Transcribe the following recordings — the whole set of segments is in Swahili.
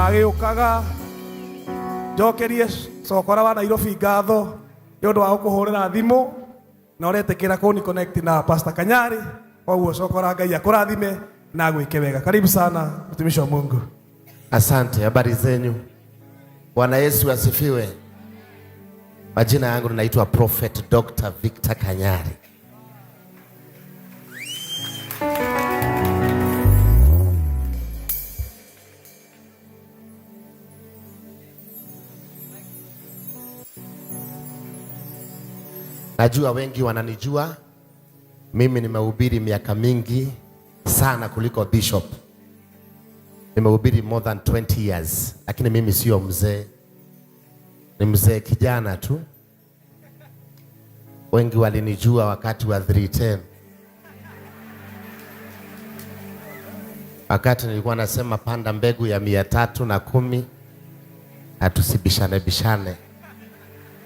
agĩũkaga njokerie cokora wa Nairobi ngatho nĩ ũndũ wa gũkũhũrĩra thimũ na ũretĩkĩra kũni connect na Pastor Kanyari. Koguo cokora, Ngai akũrathime na gwĩke wega. Karibu sana mtumishi wa Mungu. Asante, habari zenyu? Bwana Yesu asifiwe. Majina yangu naitwa Prophet Dr. Victor Kanyari. Najua wengi wananijua. Mimi nimehubiri miaka mingi sana kuliko Bishop. Nimehubiri more than 20 years. Lakini mimi sio mzee. Ni mzee kijana tu. Wengi walinijua wakati wa 310. Wakati nilikuwa nasema panda mbegu ya 310. Hatusibishane bishane.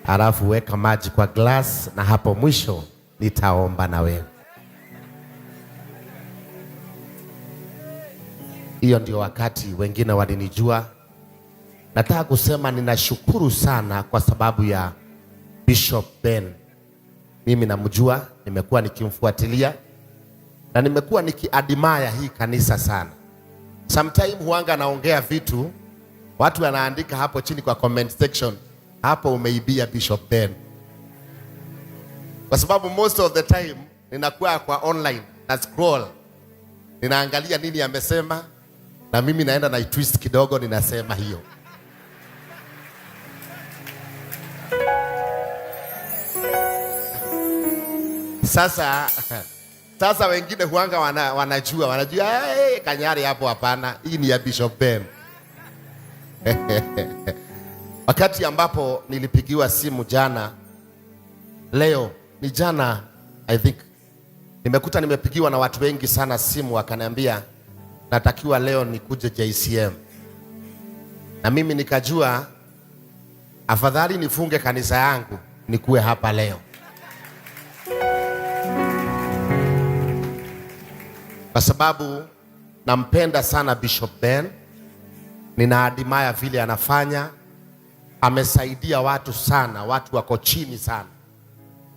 Alafu weka maji kwa glass na hapo mwisho nitaomba na wewe. Hiyo ndio wakati wengine walinijua. Nataka kusema ninashukuru sana kwa sababu ya Bishop Ben. Mimi namjua, nimekuwa nikimfuatilia na nimekuwa nikiadmire hii kanisa sana. Sometime huanga naongea vitu, watu wanaandika hapo chini kwa comment section, hapo umeibia Bishop Ben. Kwa sababu most of the time ninakuwa kwa online na scroll, ninaangalia nini amesema na mimi naenda na twist kidogo ninasema hiyo. Sasa wengine huanga wanajua hey, Kanyari hapo hapana, hii ni ya Bishop Ben. Wakati ambapo nilipigiwa simu jana, leo ni jana I think, nimekuta nimepigiwa na watu wengi sana simu, wakaniambia natakiwa leo nikuje JCM. Na mimi nikajua afadhali nifunge kanisa yangu nikuwe hapa leo. Kwa sababu nampenda sana Bishop Ben. Ninaadmire vile anafanya. Amesaidia watu sana, watu wako chini sana.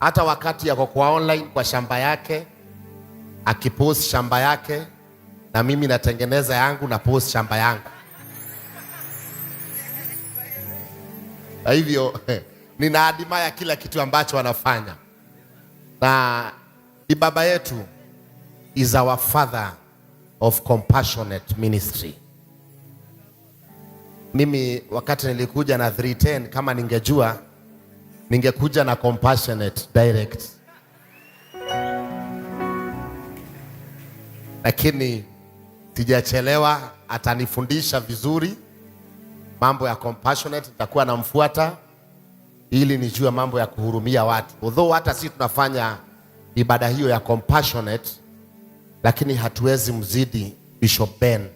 Hata wakati yako kwa online kwa shamba yake, akipost shamba yake, na mimi natengeneza yangu na post shamba yangu. Kwa hivyo ninaadmire kila kitu ambacho anafanya. Na ni baba yetu, is our father of compassionate ministry. Mimi wakati nilikuja na 310, kama ningejua ningekuja na compassionate direct. Lakini sijachelewa, atanifundisha vizuri mambo ya compassionate, nitakuwa namfuata ili nijue mambo ya kuhurumia watu. Although hata sisi tunafanya ibada hiyo ya compassionate, lakini hatuwezi mzidi Bishop Ben,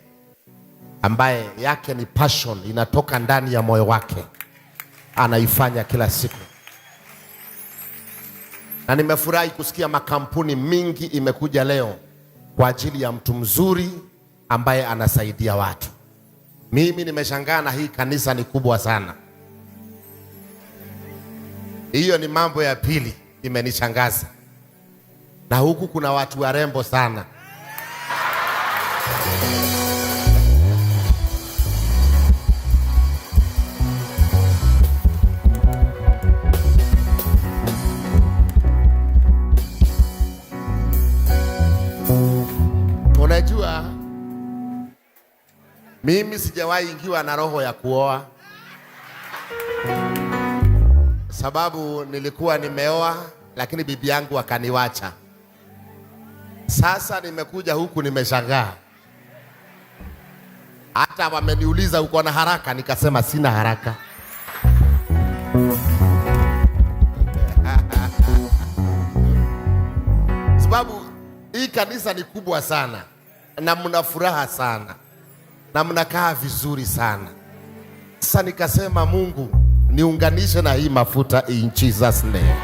ambaye yake ni passion, inatoka ndani ya moyo wake, anaifanya kila siku. Na nimefurahi kusikia makampuni mingi imekuja leo kwa ajili ya mtu mzuri ambaye anasaidia watu. Mimi nimeshangaa na hii kanisa ni kubwa sana. Hiyo ni mambo ya pili imenishangaza. Na huku kuna watu warembo sana. Unajua, mimi sijawahi ingiwa na roho ya kuoa, sababu nilikuwa nimeoa lakini bibi yangu akaniwacha. Sasa nimekuja huku nimeshangaa. Hata wameniuliza uko na haraka, nikasema sina haraka. Sababu hii kanisa ni kubwa sana na mna furaha sana na mnakaa vizuri sana. Sasa nikasema Mungu niunganishe na hii mafuta in Jesus name.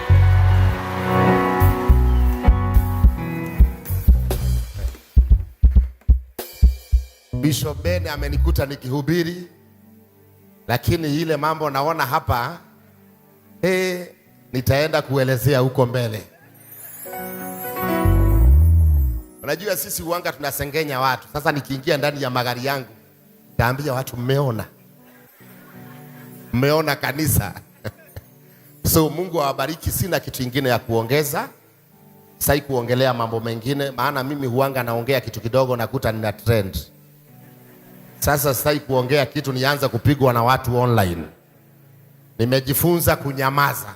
Bishop Ben amenikuta nikihubiri lakini ile mambo naona hapa nitaenda kuelezea huko mbele. Unajua sisi uanga tunasengenya watu. Sasa nikiingia ndani ya magari yangu taambia watu mmeona kanisa. So Mungu awabariki, sina kitu kingine ya kuongeza. Sai kuongelea mambo mengine, maana mimi huanga naongea kitu kidogo nakuta nina trend. Sasa sai kuongea kitu nianza kupigwa na watu online. Nimejifunza kunyamaza.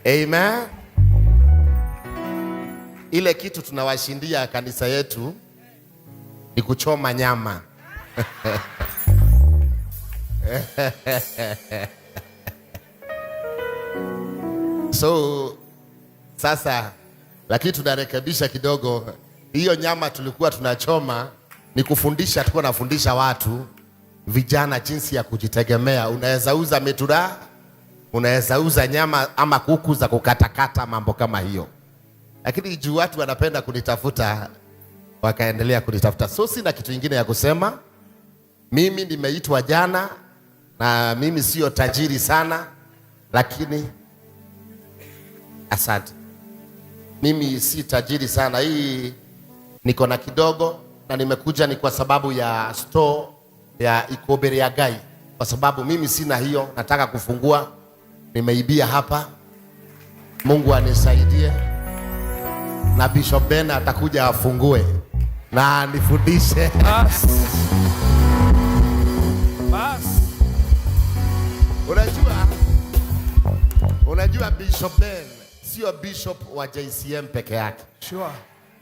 Amen. Ile kitu tunawashindia kanisa yetu ni kuchoma nyama. So sasa lakini tunarekebisha kidogo. Hiyo nyama tulikuwa tunachoma ni kufundisha, tulikuwa nafundisha watu vijana jinsi ya kujitegemea. Unaweza uza mitura, unaweza uza nyama ama kuku za kukatakata, mambo kama hiyo. Lakini juu watu wanapenda kunitafuta, wakaendelea kunitafuta. So sina kitu kingine ya kusema. Mimi nimeitwa jana na mimi sio tajiri sana, lakini asante. Mimi si tajiri sana, hii niko na kidogo, na nimekuja ni kwa sababu ya store ya Ikobere ya Gai, kwa sababu mimi sina hiyo, nataka kufungua. Nimeibia hapa, Mungu anisaidie, na Bishop Ben atakuja afungue na anifundishe. Unajua Bishop Ben sio bishop wa JCM peke yake. Sure.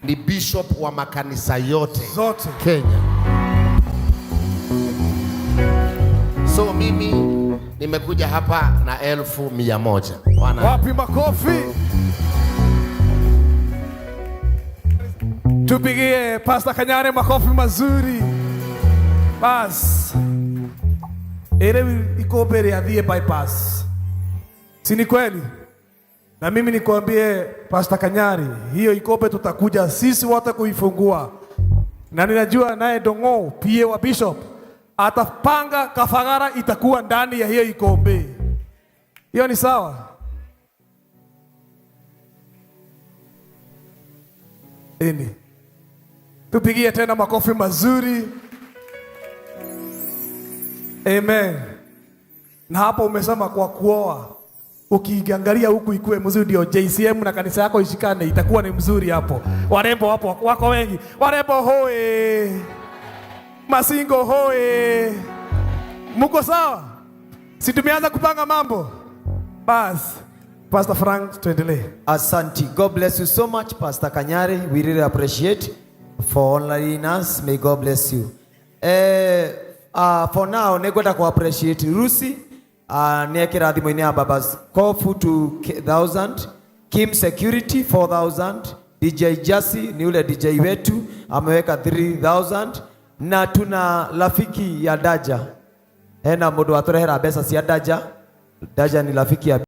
Ni bishop wa makanisa yote zote Kenya. So mimi nimekuja hapa na 1,100. Wapi makofi? Tupigie Pastor Kanyari makofi mazuri. Bas. Ile Ikobere adhie bypass. Si ni kweli? Na mimi nikwambie Pastor Kanyari, hiyo Ikobere tutakuja sisi wote kuifungua. Na ninajua naye Dongo pia wa Bishop atapanga kafagara itakuwa ndani ya hiyo Ikobere. Hiyo ni sawa? Tupigie tena makofi mazuri. Amen. Na hapo umesema kwa kuoa, ukiangalia huku ikuwe mzuri, ndio JCM na kanisa yako ishikane, itakuwa ni mzuri hapo. Warembo hapo wako wengi. Warembo hoe. Masingo hoe. Muko sawa? Si tumeanza kupanga mambo? Bas. Pastor Frank, tuendelee. Asante. God bless you so much, Pastor Kanyari. We really appreciate for honoring us. May God bless you. For now, negwenda ku appreciate Rusi. Niekera thimo-ini ya Babas Kofu 2,000. Kim Security 4,000. DJ Jasi ni ule DJ wetu ameweka 3,000. Na tuna rafiki ya Daja. Hena mundu aturehera pesa cia Daja. Daja ni rafiki ya